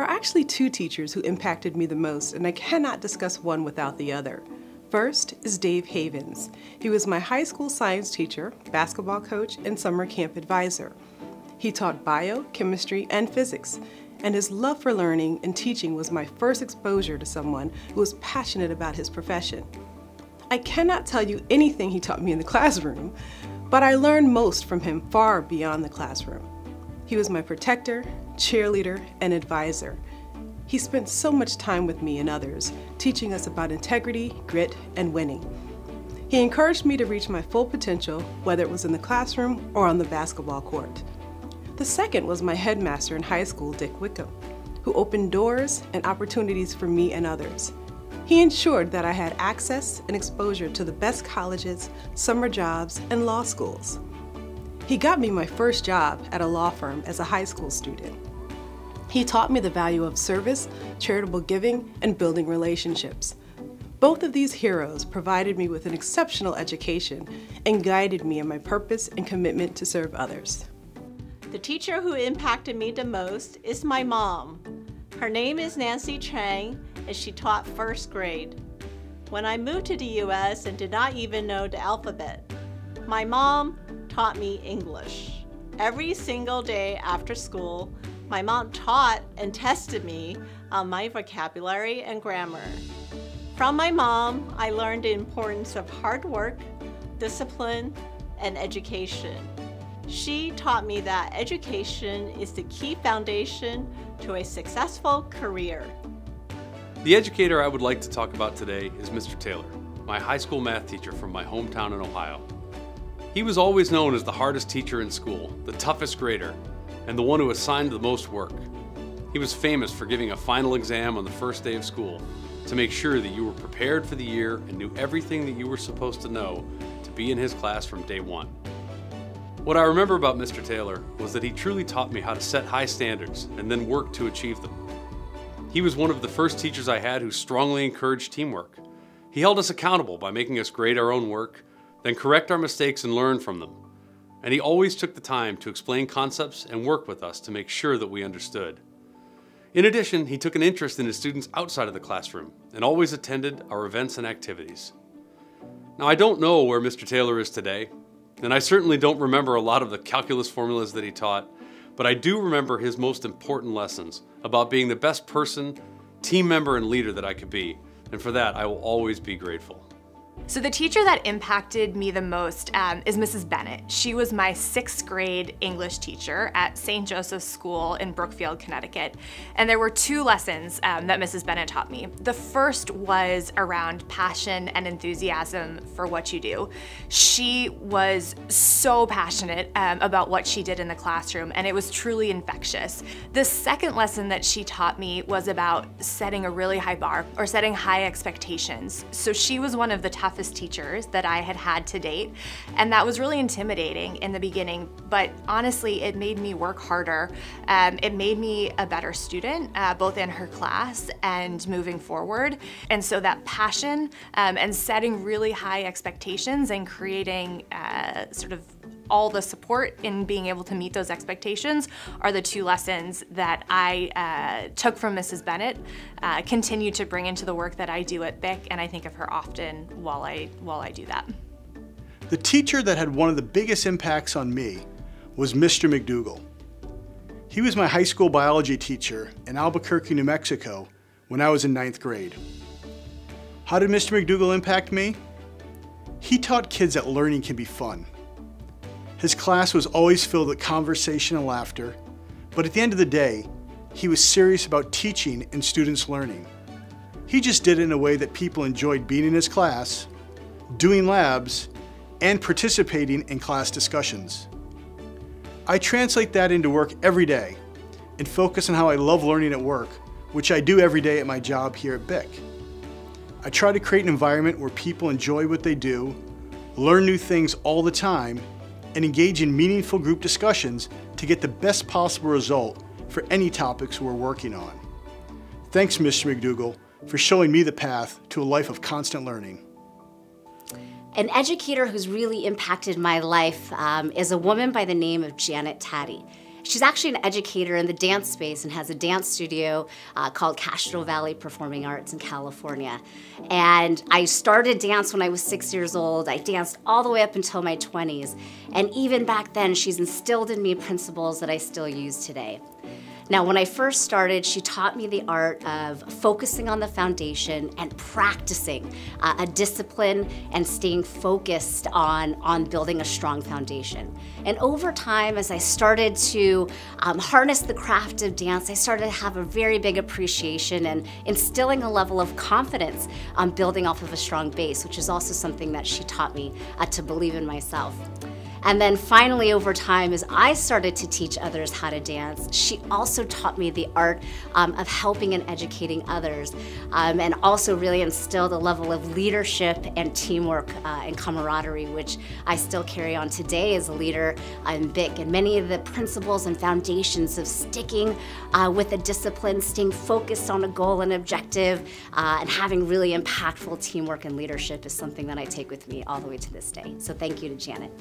are actually two teachers who impacted me the most, and I cannot discuss one without the other. First is Dave Havens. He was my high school science teacher, basketball coach, and summer camp advisor. He taught bio, chemistry, and physics, and his love for learning and teaching was my first exposure to someone who was passionate about his profession. I cannot tell you anything he taught me in the classroom, but I learned most from him far beyond the classroom. He was my protector, cheerleader, and advisor. He spent so much time with me and others, teaching us about integrity, grit, and winning. He encouraged me to reach my full potential, whether it was in the classroom or on the basketball court. The second was my headmaster in high school, Dick Wickham, who opened doors and opportunities for me and others. He ensured that I had access and exposure to the best colleges, summer jobs, and law schools. He got me my first job at a law firm as a high school student. He taught me the value of service, charitable giving, and building relationships. Both of these heroes provided me with an exceptional education and guided me in my purpose and commitment to serve others. The teacher who impacted me the most is my mom. Her name is Nancy Chang, and she taught first grade. When I moved to the US and did not even know the alphabet, my mom taught me English. Every single day after school, my mom taught and tested me on my vocabulary and grammar. From my mom, I learned the importance of hard work, discipline, and education. She taught me that education is the key foundation to a successful career. The educator I would like to talk about today is Mr. Taylor, my high school math teacher from my hometown in Ohio. He was always known as the hardest teacher in school, the toughest grader, and the one who assigned the most work. He was famous for giving a final exam on the first day of school to make sure that you were prepared for the year and knew everything that you were supposed to know to be in his class from day one. What I remember about Mr. Taylor was that he truly taught me how to set high standards and then work to achieve them. He was one of the first teachers I had who strongly encouraged teamwork. He held us accountable by making us grade our own work, then correct our mistakes and learn from them. And he always took the time to explain concepts and work with us to make sure that we understood. In addition, he took an interest in his students outside of the classroom and always attended our events and activities. Now, I don't know where Mr. Taylor is today, and I certainly don't remember a lot of the calculus formulas that he taught, but I do remember his most important lessons about being the best person, team member, and leader that I could be, and for that I will always be grateful. So the teacher that impacted me the most is Mrs. Bennett. She was my 6th grade English teacher at St. Joseph's School in Brookfield, Connecticut. And there were 2 lessons that Mrs. Bennett taught me. The first was around passion and enthusiasm for what you do. She was so passionate about what she did in the classroom, and it was truly infectious. The second lesson that she taught me was about setting a really high bar, or setting high expectations. So she was one of the toughest teachers that I had had to date, and that was really intimidating in the beginning, but honestly it made me work harder. It made me a better student, both in her class and moving forward. And so that passion and setting really high expectations and creating sort of all the support in being able to meet those expectations are the 2 lessons that I took from Mrs. Bennett, continue to bring into the work that I do at BIC, and I think of her often while I do that. The teacher that had one of the biggest impacts on me was Mr. Mcdougall. He was my high school biology teacher in Albuquerque, New Mexico when I was in 9th grade. How did Mr. Mcdougall impact me? He taught kids that learning can be fun. His class was always filled with conversation and laughter, but at the end of the day, he was serious about teaching and students learning. He just did it in a way that people enjoyed being in his class, doing labs, and participating in class discussions. I translate that into work every day and focus on how I love learning at work, which I do every day at my job here at BIC. I try to create an environment where people enjoy what they do, learn new things all the time, and engage in meaningful group discussions to get the best possible result for any topics we're working on. Thanks, Mr. Mcdougall, for showing me the path to a life of constant learning. An educator who's really impacted my life is a woman by the name of Taddy. She's actually an educator in the dance space and has a dance studio called Castro Valley Performing Arts in California. And I started dance when I was 6 years old. I danced all the way up until my 20s. And even back then, she's instilled in me principles that I still use today. Now, when I first started, she taught me the art of focusing on the foundation and practicing a discipline and staying focused on building a strong foundation. And over time, as I started to harness the craft of dance, I started to have a very big appreciation and instilling a level of confidence on building off of a strong base, which is also something that she taught me to believe in myself. And then finally, over time, as I started to teach others how to dance, she also taught me the art of helping and educating others, and also really instilled a level of leadership and teamwork and camaraderie, which I still carry on today as a leader in BIC. And many of the principles and foundations of sticking with a discipline, staying focused on a goal and objective, and having really impactful teamwork and leadership is something that I take with me all the way to this day. So thank you to Janet.